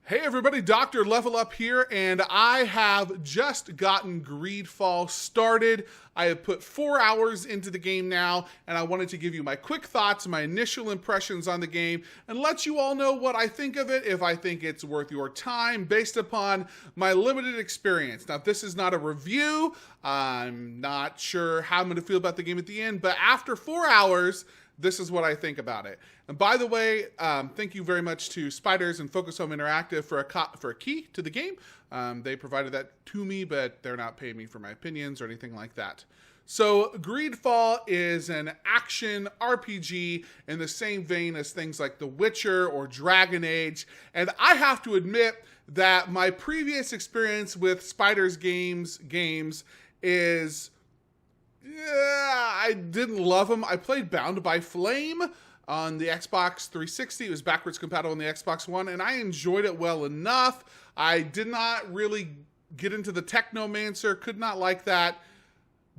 Hey everybody, Dr. Level Up here, and I have just gotten GreedFall started. I have put 4 hours into the game now, and I wanted to give you my quick thoughts, my initial impressions on the game, and let you all know what I think of it, if I think it's worth your time, based upon my limited experience. Now, this is not a review. I'm not sure how I'm going to feel about the game at the end, but after 4 hours, this is what I think about it. And by the way, thank you very much to Spiders and Focus Home Interactive for a key to the game. They provided that to me, but they're not paying me for my opinions or anything like that. So GreedFall is an action RPG in the same vein as things like The Witcher or Dragon Age. And I have to admit that my previous experience with Spiders games is... yeah, I didn't love them. I played Bound by Flame on the Xbox 360. It was backwards compatible on the Xbox One, and I enjoyed it well enough. I did not really get into the Technomancer, could not like that.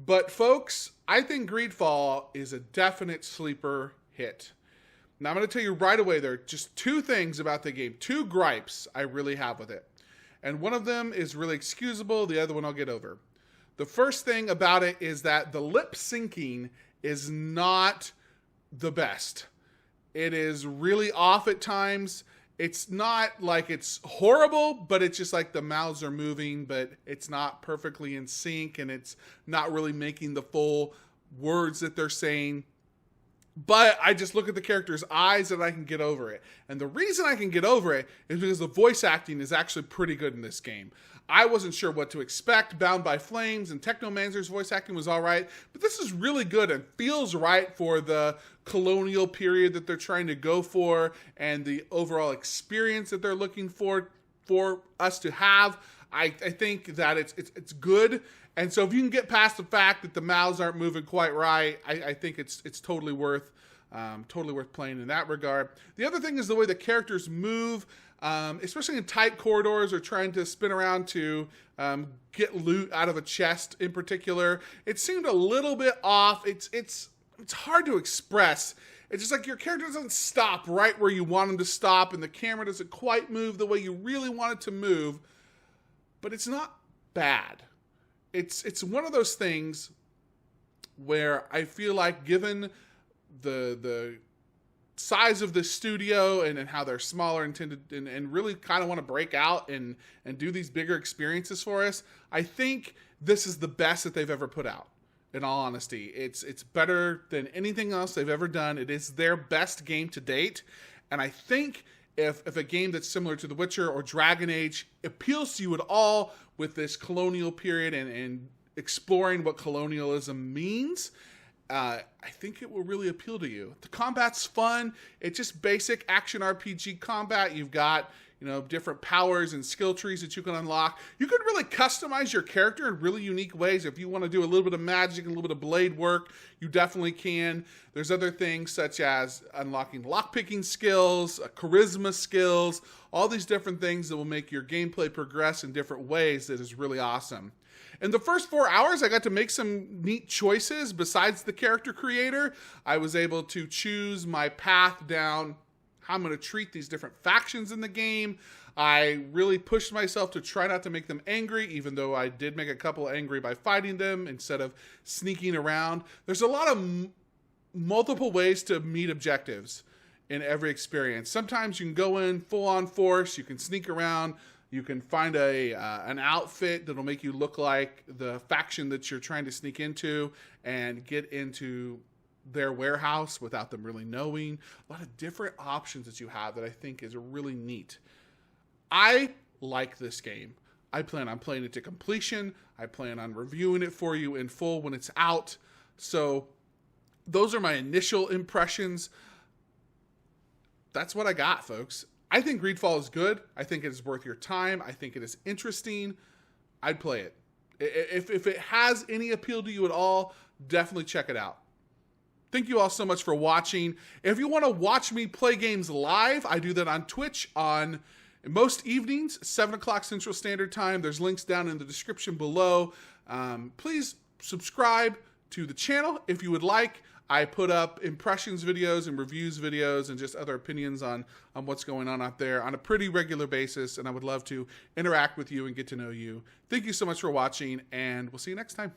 But folks, I think GreedFall is a definite sleeper hit. Now I'm going to tell you right away, there are just two things about the game, two gripes I really have with it. And one of them is really excusable, the other one I'll get over. The first thing about it is that the lip syncing is not the best. It is really off at times. It's not like it's horrible, but it's just like the mouths are moving, but it's not perfectly in sync, and it's not really making the full words that they're saying. But I just look at the character's eyes and I can get over it. And the reason I can get over it is because the voice acting is actually pretty good in this game. I wasn't sure what to expect. Bound by Flames and Technomancer's voice acting was all right, but this is really good and feels right for the colonial period that they're trying to go for and the overall experience that they're looking for us to have. I think that it's good. And so if you can get past the fact that the mouths aren't moving quite right, I think it's totally worth playing in that regard. The other thing is the way the characters move, especially in tight corridors or trying to spin around to get loot out of a chest in particular. It seemed a little bit off. It's hard to express. It's just like your character doesn't stop right where you want him to stop, and the camera doesn't quite move the way you really want it to move. But it's not bad. It's one of those things where I feel like, given the size of the studio and how they're smaller and really kind of want to break out and do these bigger experiences for us, I think this is the best that they've ever put out. In all honesty, it's better than anything else they've ever done. It is their best game to date, and I think if a game that's similar to The Witcher or Dragon Age appeals to you at all with this colonial period and exploring what colonialism means, I think it will really appeal to you. The combat's fun. It's just basic action RPG combat. You've got, different powers and skill trees that you can unlock. You can really customize your character in really unique ways. If you want to do a little bit of magic and a little bit of blade work, you definitely can. There's other things such as unlocking lockpicking skills, charisma skills, all these different things that will make your gameplay progress in different ways. That is really awesome. In the first 4 hours, I got to make some neat choices besides the character creator. I was able to choose my path down how I'm going to treat these different factions in the game. I really pushed myself to try not to make them angry, even though I did make a couple angry by fighting them instead of sneaking around. There's a lot of multiple ways to meet objectives in every experience. Sometimes you can go in full-on force, you can sneak around, you can find an outfit that'll make you look like the faction that you're trying to sneak into and get into their warehouse without them really knowing. A lot of different options that you have that I think is really neat. I like this game. I plan on playing it to completion. I plan on reviewing it for you in full when it's out. So those are my initial impressions. That's what I got, folks. I think GreedFall is good. I think it is worth your time. I think it is interesting. I'd play it. If it has any appeal to you at all, definitely check it out. Thank you all so much for watching. If you want to watch me play games live, I do that on Twitch on most evenings, 7 o'clock Central Standard Time. There's links down in the description below. Please subscribe to the channel if you would like. I put up impressions videos and reviews videos and just other opinions on what's going on out there on a pretty regular basis, and I would love to interact with you and get to know you. Thank you so much for watching, and we'll see you next time.